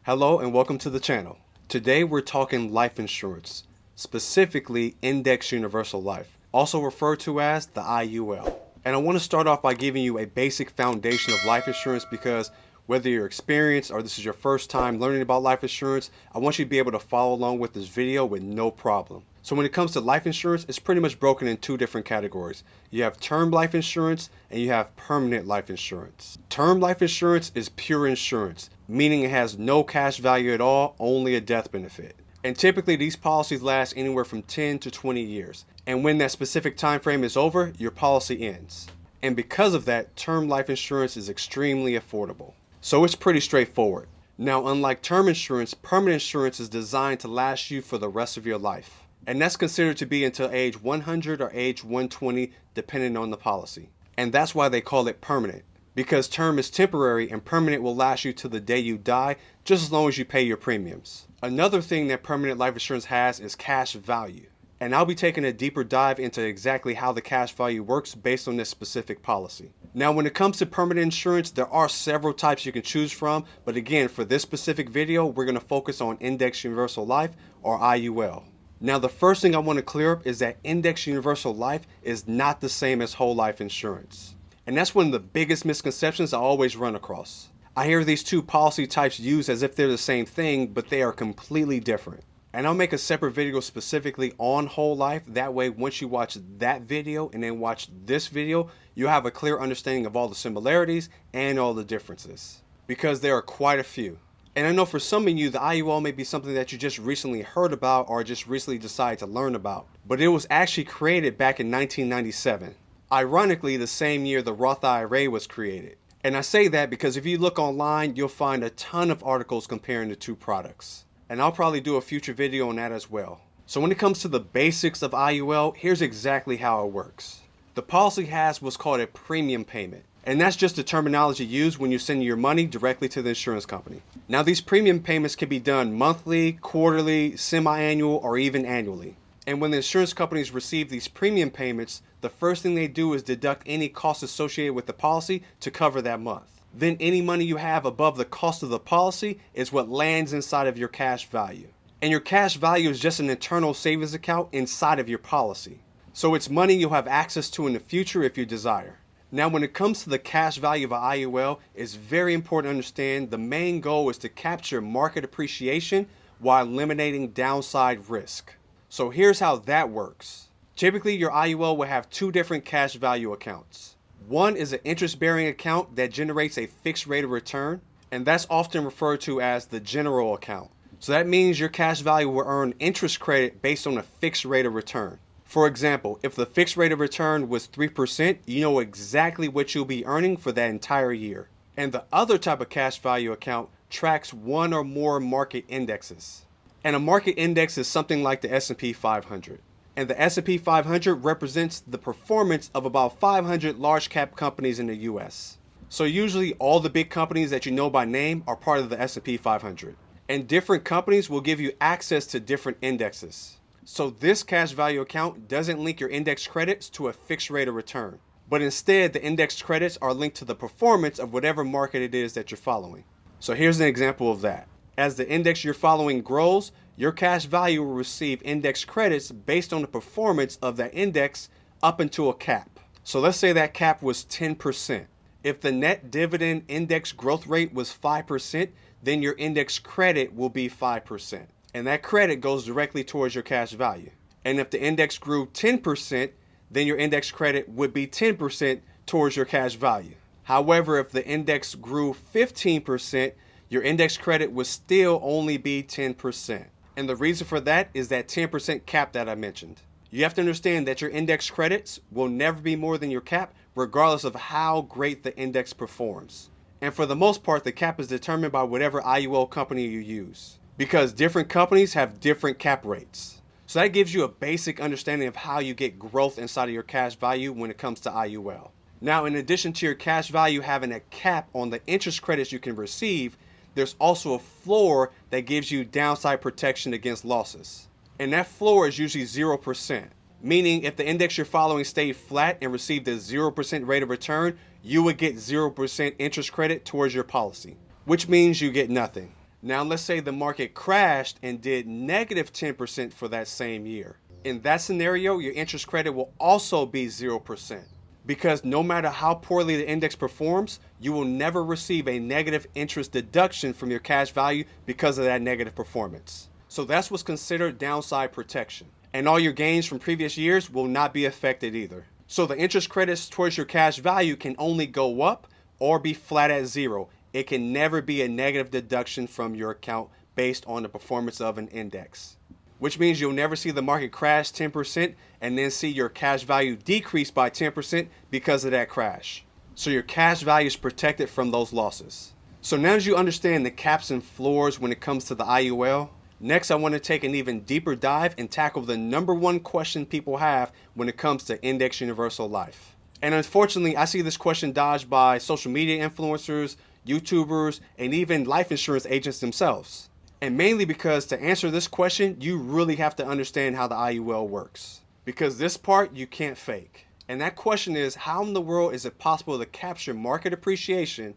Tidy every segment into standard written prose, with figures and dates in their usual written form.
Hello and welcome to the channel. Today we're talking life insurance, specifically Index Universal Life, also referred to as the IUL. And I want to start off by giving you a basic foundation of life insurance because whether you're experienced or this is your first time learning about life insurance, I want you to be able to follow along with this video with no problem. So when it comes to life insurance, it's pretty much broken in two different categories. You have term life insurance and you have permanent life insurance. Term life insurance is pure insurance, meaning it has no cash value at all, only a death benefit. And typically these policies last anywhere from 10 to 20 years. And when that specific time frame is over, your policy ends. And because of that, term life insurance is extremely affordable. So it's pretty straightforward. Now, unlike term insurance, permanent insurance is designed to last you for the rest of your life. And that's considered to be until age 100 or age 120, depending on the policy. And that's why they call it permanent, because term is temporary and permanent will last you till the day you die, just as long as you pay your premiums. Another thing that permanent life insurance has is cash value. And I'll be taking a deeper dive into exactly how the cash value works based on this specific policy. Now, when it comes to permanent insurance, there are several types you can choose from, but again, for this specific video, we're going to focus on Index Universal Life, or IUL. Now, the first thing I want to clear up is that Index Universal Life is not the same as whole life insurance. And that's one of the biggest misconceptions I always run across. I hear these two policy types used as if they're the same thing, but they are completely different. And I'll make a separate video specifically on whole life. That way, once you watch that video and then watch this video, you'll have a clear understanding of all the similarities and all the differences, because there are quite a few. And I know for some of you, the IUL may be something that you just recently heard about or just recently decided to learn about. But it was actually created back in 1997. Ironically, the same year the Roth IRA was created. And I say that because if you look online, you'll find a ton of articles comparing the two products. And I'll probably do a future video on that as well. So when it comes to the basics of IUL, here's exactly how it works. The policy has what's called a premium payment. And that's just the terminology used when you send your money directly to the insurance company. Now, these premium payments can be done monthly, quarterly, semi-annual, or even annually. And when the insurance companies receive these premium payments, the first thing they do is deduct any costs associated with the policy to cover that month. Then any money you have above the cost of the policy is what lands inside of your cash value. And your cash value is just an internal savings account inside of your policy. So it's money you'll have access to in the future if you desire. Now, when it comes to the cash value of an IUL, it's very important to understand the main goal is to capture market appreciation while eliminating downside risk. So here's how that works. Typically, your IUL will have two different cash value accounts. One is an interest-bearing account that generates a fixed rate of return, and that's often referred to as the general account. So that means your cash value will earn interest credit based on a fixed rate of return. For example, if the fixed rate of return was 3%, you know exactly what you'll be earning for that entire year. And the other type of cash value account tracks one or more market indexes. And a market index is something like the S&P 500. And the S&P 500 represents the performance of about 500 large cap companies in the US. So usually all the big companies that you know by name are part of the S&P 500. And different companies will give you access to different indexes. So this cash value account doesn't link your index credits to a fixed rate of return, but instead the index credits are linked to the performance of whatever market it is that you're following. So here's an example of that. As the index you're following grows, your cash value will receive index credits based on the performance of that index up until a cap. So let's say that cap was 10%. If the net dividend index growth rate was 5%, then your index credit will be 5%. And that credit goes directly towards your cash value. And if the index grew 10%, then your index credit would be 10% towards your cash value. However, if the index grew 15%, your index credit would still only be 10%. And the reason for that is that 10% cap that I mentioned. You have to understand that your index credits will never be more than your cap, regardless of how great the index performs. And for the most part, the cap is determined by whatever IUL company you use, because different companies have different cap rates. So that gives you a basic understanding of how you get growth inside of your cash value when it comes to IUL. Now, in addition to your cash value having a cap on the interest credits you can receive, there's also a floor that gives you downside protection against losses. And that floor is usually 0%, meaning if the index you're following stayed flat and received a 0% rate of return, you would get 0% interest credit towards your policy, which means you get nothing. Now let's say the market crashed and did negative 10% for that same year. In that scenario, your interest credit will also be 0%. Because no matter how poorly the index performs, you will never receive a negative interest deduction from your cash value because of that negative performance. So that's what's considered downside protection. And all your gains from previous years will not be affected either. So the interest credits towards your cash value can only go up or be flat at zero. It can never be a negative deduction from your account based on the performance of an index. Which means you'll never see the market crash 10% and then see your cash value decrease by 10% because of that crash. So your cash value is protected from those losses. So now as you understand the caps and floors when it comes to the IUL, next I want to take an even deeper dive and tackle the number one question people have when it comes to Index Universal Life. And unfortunately, I see this question dodged by social media influencers, YouTubers, and even life insurance agents themselves. And mainly because to answer this question, you really have to understand how the IUL works. Because this part you can't fake. And that question is, how in the world is it possible to capture market appreciation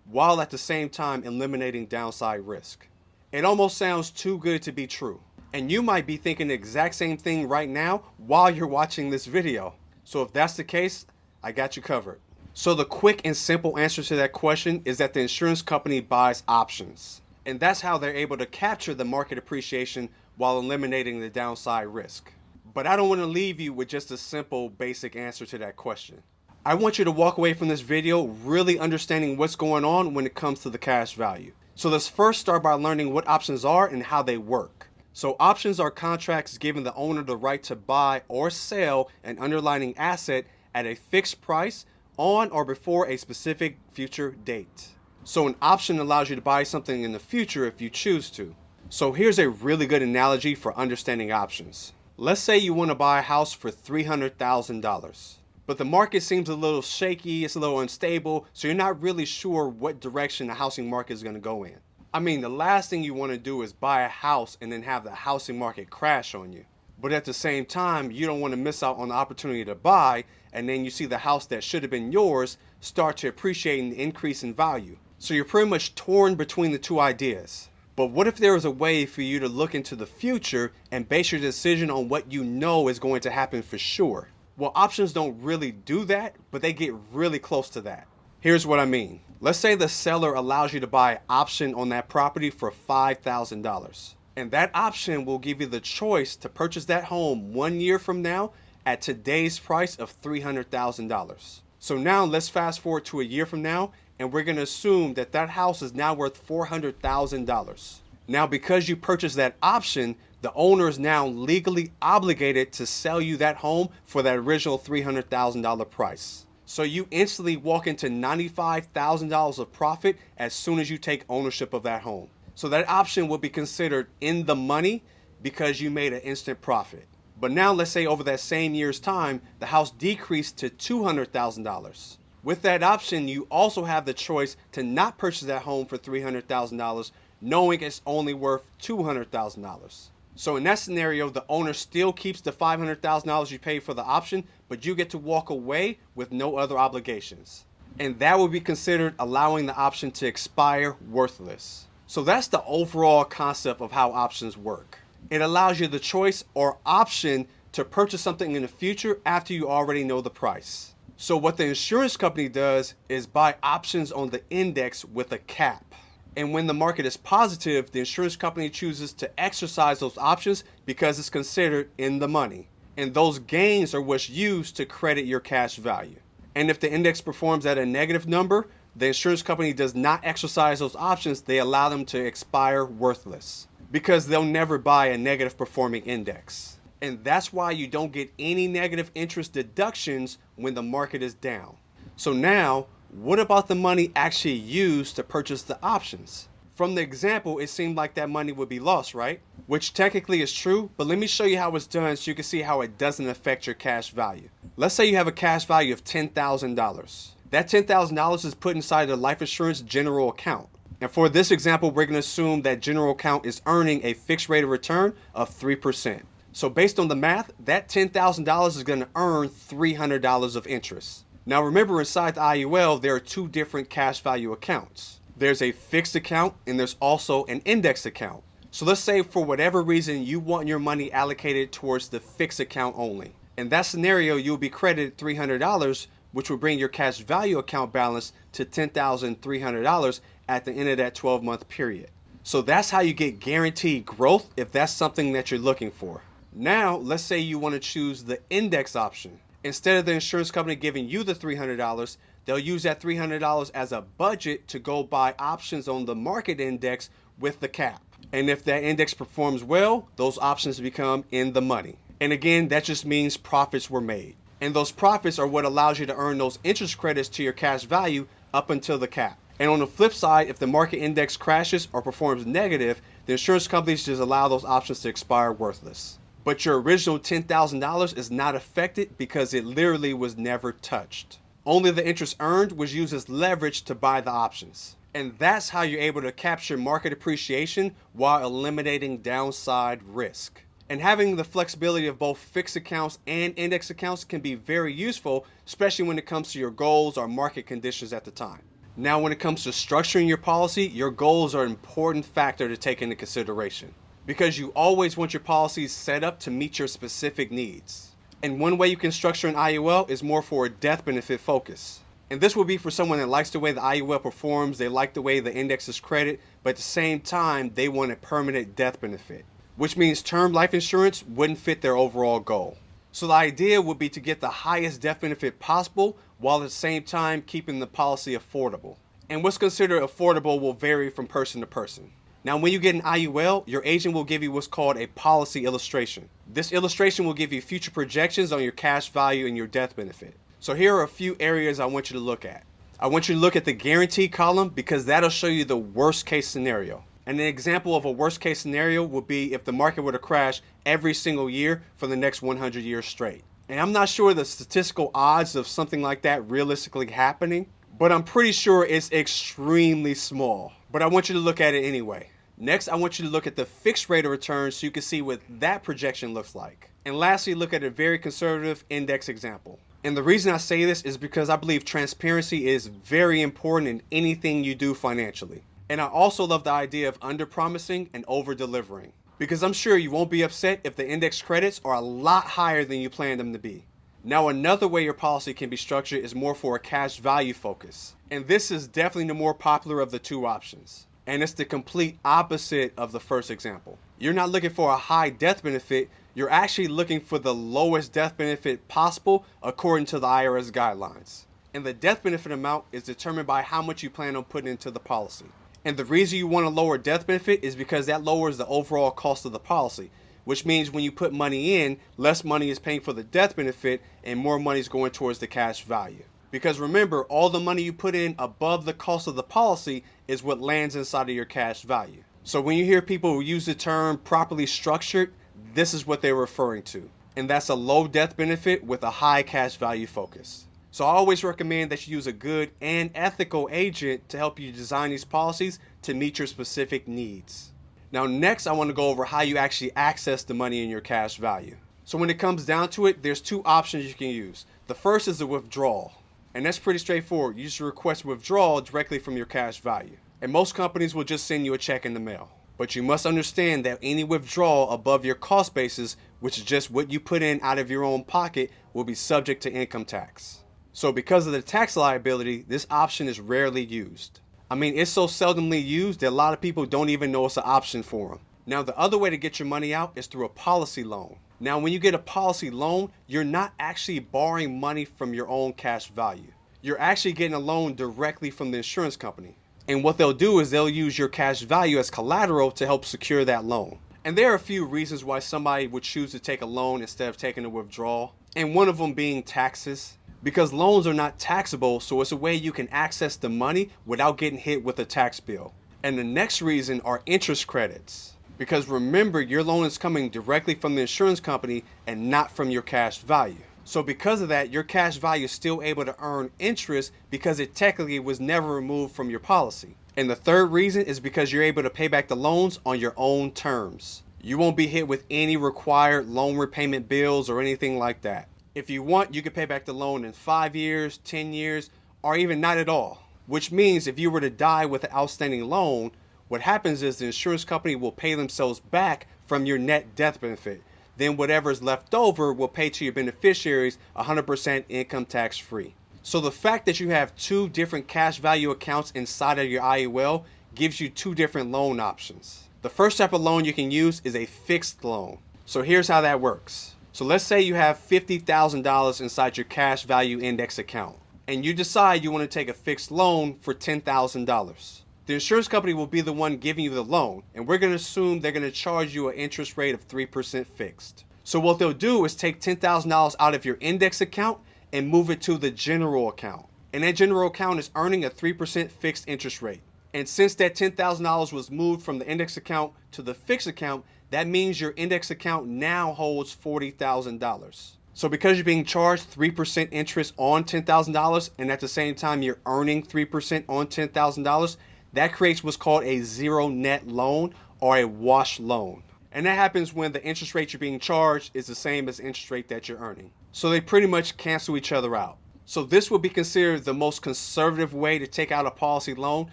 while at the same time eliminating downside risk? It almost sounds too good to be true. And you might be thinking the exact same thing right now while you're watching this video. So if that's the case, I got you covered. So the quick and simple answer to that question is that the insurance company buys options. And that's how they're able to capture the market appreciation while eliminating the downside risk. But I don't want to leave you with just a simple, basic answer to that question. I want you to walk away from this video really understanding what's going on when it comes to the cash value. So let's first start by learning what options are and how they work. So options are contracts giving the owner the right to buy or sell an underlying asset at a fixed price on or before a specific future date. So an option allows you to buy something in the future if you choose to. So here's a really good analogy for understanding options. Let's say you want to buy a house for $300,000, but the market seems a little shaky, it's a little unstable, so you're not really sure what direction the housing market is going to go in. I mean, the last thing you want to do is buy a house and then have the housing market crash on you. But at the same time, you don't want to miss out on the opportunity to buy, and then you see the house that should have been yours start to appreciate and increase in value. So you're pretty much torn between the two ideas. But what if there was a way for you to look into the future and base your decision on what you know is going to happen for sure? Well, options don't really do that, but they get really close to that. Here's what I mean. Let's say the seller allows you to buy an option on that property for $5,000. And that option will give you the choice to purchase that home 1 year from now at today's price of $300,000. So now let's fast forward to a year from now, and we're going to assume that that house is now worth $400,000. Now, because you purchased that option, the owner is now legally obligated to sell you that home for that original $300,000 price. So you instantly walk into $95,000 of profit as soon as you take ownership of that home. So that option will be considered in the money because you made an instant profit. But now let's say over that same year's time, the house decreased to $200,000. With that option, you also have the choice to not purchase that home for $300,000, knowing it's only worth $200,000. So in that scenario, the owner still keeps the $500,000 you paid for the option, but you get to walk away with no other obligations. And that would be considered allowing the option to expire worthless. So that's the overall concept of how options work. It allows you the choice or option to purchase something in the future after you already know the price. So what the insurance company does is buy options on the index with a cap. And when the market is positive, the insurance company chooses to exercise those options because it's considered in the money. And those gains are what's used to credit your cash value. And if the index performs at a negative number, the insurance company does not exercise those options. They allow them to expire worthless because they'll never buy a negative performing index. And that's why you don't get any negative interest deductions when the market is down. So now, what about the money actually used to purchase the options? From the example, it seemed like that money would be lost, right? Which technically is true, but let me show you how it's done so you can see how it doesn't affect your cash value. Let's say you have a cash value of $10,000. That $10,000 is put inside the life insurance general account. And for this example, we're going to assume that general account is earning a fixed rate of return of 3%. So based on the math, that $10,000 is going to earn $300 of interest. Now remember, inside the IUL, there are two different cash value accounts. There's a fixed account and there's also an index account. So let's say for whatever reason you want your money allocated towards the fixed account only. In that scenario, you'll be credited $300, which will bring your cash value account balance to $10,300 at the end of that 12-month period. So that's how you get guaranteed growth if that's something that you're looking for. Now, let's say you want to choose the index option. Instead of the insurance company giving you the $300, they'll use that $300 as a budget to go buy options on the market index with the cap. And if that index performs well, those options become in the money. And again, that just means profits were made. And those profits are what allows you to earn those interest credits to your cash value up until the cap. And on the flip side, if the market index crashes or performs negative, the insurance companies just allow those options to expire worthless. But your original $10,000 is not affected because it literally was never touched. Only the interest earned was used as leverage to buy the options. And that's how you're able to capture market appreciation while eliminating downside risk. And having the flexibility of both fixed accounts and index accounts can be very useful, especially when it comes to your goals or market conditions at the time. Now, when it comes to structuring your policy, your goals are an important factor to take into consideration because you always want your policies set up to meet your specific needs. And one way you can structure an IUL is more for a death benefit focus. And this will be for someone that likes the way the IUL performs, they like the way the index is credited, but at the same time, they want a permanent death benefit, which means term life insurance wouldn't fit their overall goal. So the idea would be to get the highest death benefit possible while at the same time keeping the policy affordable. And what's considered affordable will vary from person to person. Now, when you get an IUL, your agent will give you what's called a policy illustration. This illustration will give you future projections on your cash value and your death benefit. So here are a few areas I want you to look at. I want you to look at the guarantee column because that'll show you the worst case scenario. And an example of a worst case scenario would be if the market were to crash every single year for the next 100 years straight. And I'm not sure the statistical odds of something like that realistically happening, but I'm pretty sure it's extremely small. But I want you to look at it anyway. Next, I want you to look at the fixed rate of return so you can see what that projection looks like. And lastly, look at a very conservative index example. And the reason I say this is because I believe transparency is very important in anything you do financially. And I also love the idea of under-promising and over-delivering. Because I'm sure you won't be upset if the index credits are a lot higher than you planned them to be. Now, another way your policy can be structured is more for a cash value focus. And this is definitely the more popular of the two options. And it's the complete opposite of the first example. You're not looking for a high death benefit, you're actually looking for the lowest death benefit possible according to the IRS guidelines. And the death benefit amount is determined by how much you plan on putting into the policy. And the reason you want a lower death benefit is because that lowers the overall cost of the policy, which means when you put money in, less money is paying for the death benefit and more money is going towards the cash value. Because remember, all the money you put in above the cost of the policy is what lands inside of your cash value. So when you hear people use the term properly structured, this is what they're referring to. And that's a low death benefit with a high cash value focus. So I always recommend that you use a good and ethical agent to help you design these policies to meet your specific needs. Now next, I want to go over how you actually access the money in your cash value. So when it comes down to it, there's two options you can use. The first is the withdrawal. And that's pretty straightforward. You just request withdrawal directly from your cash value. And most companies will just send you a check in the mail. But you must understand that any withdrawal above your cost basis, which is just what you put in out of your own pocket, will be subject to income tax. So because of the tax liability, this option is rarely used. I mean, it's so seldomly used that a lot of people don't even know it's an option for them. Now, the other way to get your money out is through a policy loan. Now, when you get a policy loan, you're not actually borrowing money from your own cash value. You're actually getting a loan directly from the insurance company. And what they'll do is they'll use your cash value as collateral to help secure that loan. And there are a few reasons why somebody would choose to take a loan instead of taking a withdrawal. And one of them being taxes. Because loans are not taxable, so it's a way you can access the money without getting hit with a tax bill. And the next reason are interest credits. Because remember, your loan is coming directly from the insurance company and not from your cash value. So because of that, your cash value is still able to earn interest because it technically was never removed from your policy. And the third reason is because you're able to pay back the loans on your own terms. You won't be hit with any required loan repayment bills or anything like that. If you want, you can pay back the loan in 5 years, 10 years, or even not at all. which means if you were to die with an outstanding loan, what happens is the insurance company will pay themselves back from your net death benefit. Then whatever is left over will pay to your beneficiaries 100% income tax free. So the fact that you have two different cash value accounts inside of your IUL gives you two different loan options. The first type of loan you can use is a fixed loan. So here's how that works. So let's say you have $50,000 inside your cash value index account, and you decide you want to take a fixed loan for $10,000. The insurance company will be the one giving you the loan, and we're going to assume they're going to charge you an interest rate of 3% fixed. So what they'll do is take $10,000 out of your index account and move it to the general account. And that general account is earning a 3% fixed interest rate. And since that $10,000 was moved from the index account to the fixed account, that means your index account now holds $40,000. So because you're being charged 3% interest on $10,000 and at the same time you're earning 3% on $10,000, that creates what's called a zero net loan or a wash loan. And that happens when the interest rate you're being charged is the same as the interest rate that you're earning. So they pretty much cancel each other out. So this would be considered the most conservative way to take out a policy loan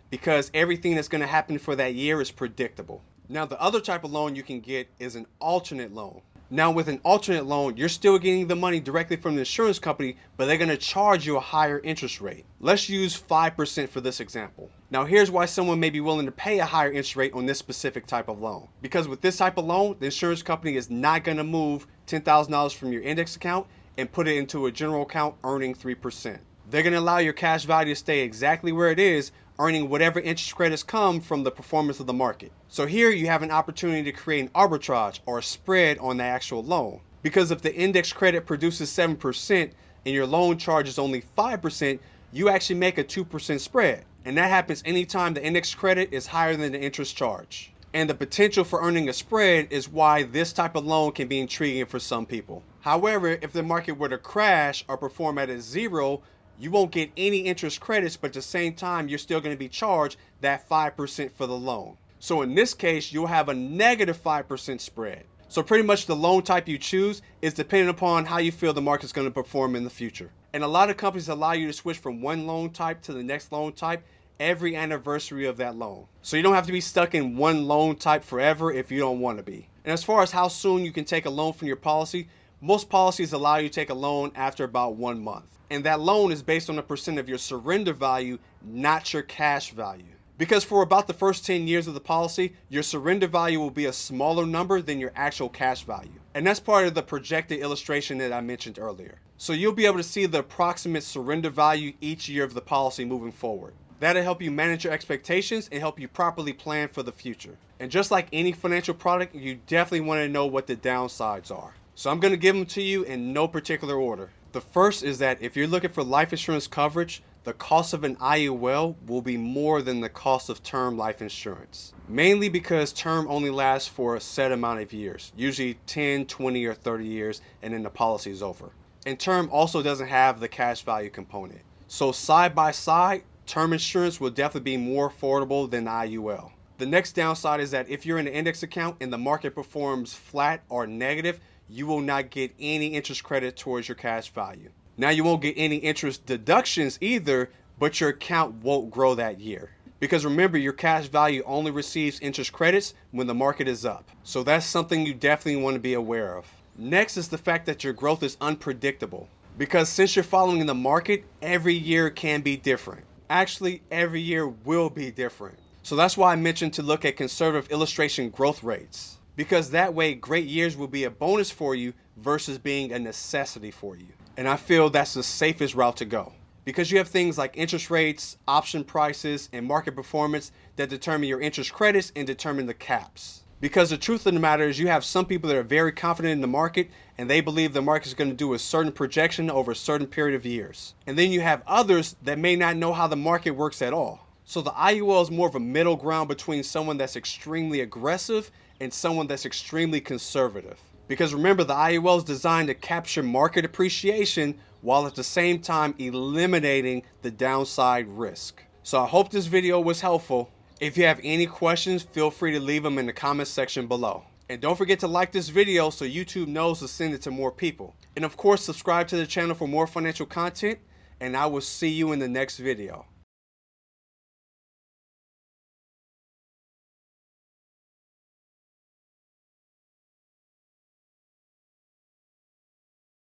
because everything that's going to happen for that year is predictable. Now the other type of loan you can get is an alternate loan. Now with an alternate loan, you're still getting the money directly from the insurance company, but they're going to charge you a higher interest rate. Let's use 5% for this example. Now here's why someone may be willing to pay a higher interest rate on this specific type of loan. Because with this type of loan, the insurance company is not going to move $10,000 from your index account and put it into a general account earning 3%. They're going to allow your cash value to stay exactly where it is, earning whatever interest credits come from the performance of the market. So here you have an opportunity to create an arbitrage or a spread on the actual loan. Because if the index credit produces 7% and your loan charges only 5%, you actually make a 2% spread. And that happens anytime the index credit is higher than the interest charge. And the potential for earning a spread is why this type of loan can be intriguing for some people. However, if the market were to crash or perform at a zero, you won't get any interest credits, but at the same time, you're still going to be charged that 5% for the loan. So in this case, you'll have a negative 5% spread. So pretty much the loan type you choose is dependent upon how you feel the market's going to perform in the future. And a lot of companies allow you to switch from one loan type to the next loan type every anniversary of that loan. So you don't have to be stuck in one loan type forever if you don't want to be. And as far as how soon you can take a loan from your policy, most policies allow you to take a loan after about 1 month. And that loan is based on a percent of your surrender value, not your cash value. Because for about the first 10 years of the policy, your surrender value will be a smaller number than your actual cash value. And that's part of the projected illustration that I mentioned earlier. So you'll be able to see the approximate surrender value each year of the policy moving forward. That'll help you manage your expectations and help you properly plan for the future. And just like any financial product, you definitely want to know what the downsides are. So I'm going to give them to you in no particular order. The first is that if you're looking for life insurance coverage, the cost of an IUL will be more than the cost of term life insurance. Mainly because term only lasts for a set amount of years, usually 10, 20, or 30 years, and then the policy is over. And term also doesn't have the cash value component. So side by side, term insurance will definitely be more affordable than the IUL. The next downside is that if you're in an index account and the market performs flat or negative, you will not get any interest credit towards your cash value. Now you won't get any interest deductions either, but your account won't grow that year. Because remember, your cash value only receives interest credits when the market is up. So that's something you definitely want to be aware of. Next is the fact that your growth is unpredictable. Because since you're following the market, every year can be different. Actually, every year will be different. So that's why I mentioned to look at conservative illustration growth rates. Because that way, great years will be a bonus for you versus being a necessity for you. And I feel that's the safest route to go. Because you have things like interest rates, option prices, and market performance that determine your interest credits and determine the caps. Because the truth of the matter is you have some people that are very confident in the market and they believe the market is going to do a certain projection over a certain period of years. And then you have others that may not know how the market works at all. So the IUL is more of a middle ground between someone that's extremely aggressive and someone that's extremely conservative. Because remember, the IUL is designed to capture market appreciation while at the same time eliminating the downside risk. So I hope this video was helpful. If you have any questions, feel free to leave them in the comments section below. And don't forget to like this video so YouTube knows to send it to more people. And of course, subscribe to the channel for more financial content, and I will see you in the next video.